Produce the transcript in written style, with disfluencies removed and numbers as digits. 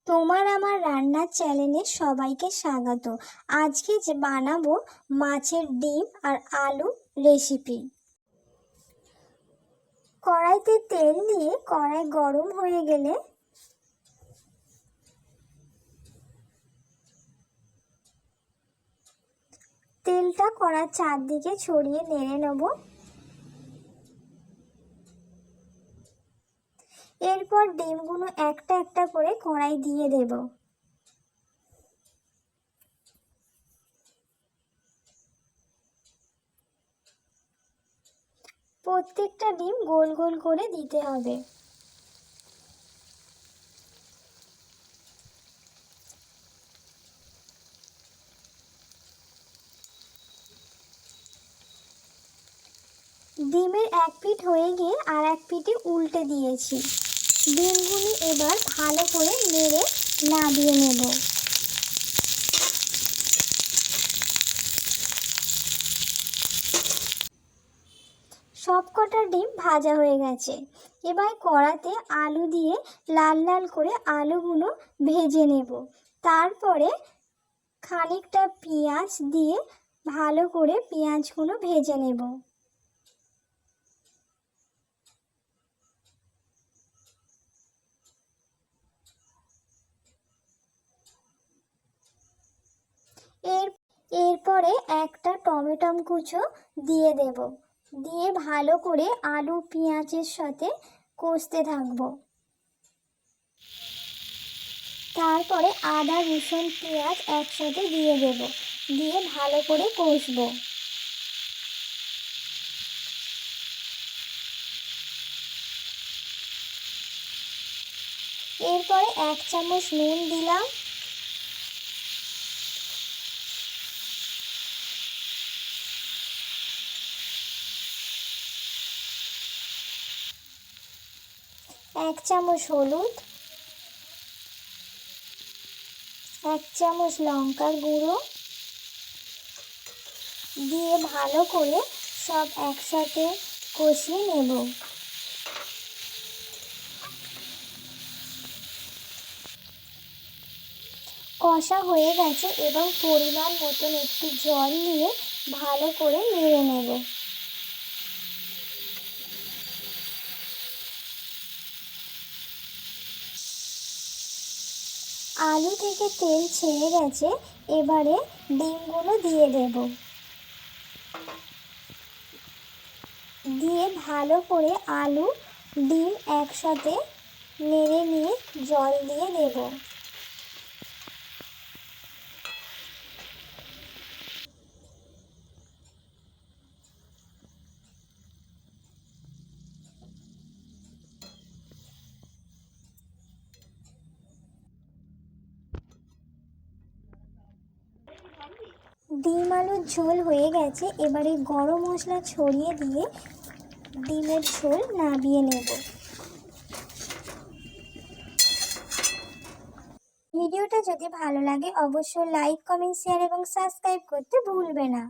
তোমার আমার রান্নার চ্যানেলে সবাইকে স্বাগত। আজকে যে বানাবো মাছের ডিম আর আলু রেসিপি। কড়াইতে তেল দিয়ে কড়াই গরম হয়ে গেলে তেলটা কড়ার চারদিকে ছড়িয়ে নেড়ে নেব। এরপর ডিমগুলো একটা একটা করে কড়াই দিয়ে দেব। প্রত্যেকটা ডিম গোল গোল করে দিতে হবে। ডিমের এক পিঠ হয়ে গিয়ে আর এক পিঠে উল্টে দিয়েছি। ডিমগুলি এবার ভালো করে নেড়ে নাড়িয়ে নেব। সবকটা ডিম ভাজা হয়ে গেছে। এবার কড়াতে আলু দিয়ে লাল লাল করে আলুগুলো ভেজে নেব। তারপরে খানিকটা পেঁয়াজ দিয়ে ভালো করে পেঁয়াজগুলো ভেজে নেব। এরপরে একটা টমেটো কুচো দিয়ে দেব। দিয়ে ভালো করে আলু পেঁয়াজের সাথে কষতে থাকবো। তারপরে আদা রসুন পেঁয়াজ একসাথে দিয়ে দেব। দিয়ে ভালো করে কষবো। এরপরে 1 চামচ নুন দিলাম। এক চামচ হলুদ, 1 চামচ লঙ্কার গুঁড়ো দিয়ে ভালো করে সব একসাথে কষিয়ে নেব। কষা হয়ে গেছে এবং পরিমাণ মতন একটু জল দিয়ে ভালো করে নেড়ে নেব। আলু থেকে তেল ছেড়ে গেছে, এবারে ডিমগুলো দিয়ে দেব। দিয়ে ভালো করে আলু ডিম একসাথে নেড়ে নিয়ে জল দিয়ে দেব। ডিম আলুর ঝোল হয়ে গেছে, এবারে গরম মশলা ছড়িয়ে দিয়ে ডিমের ঝোল নামিয়ে নেব। ভিডিওটা যদি ভালো লাগে অবশ্যই লাইক, কমেন্ট, শেয়ার এবং সাবস্ক্রাইব করতে ভুলবে না।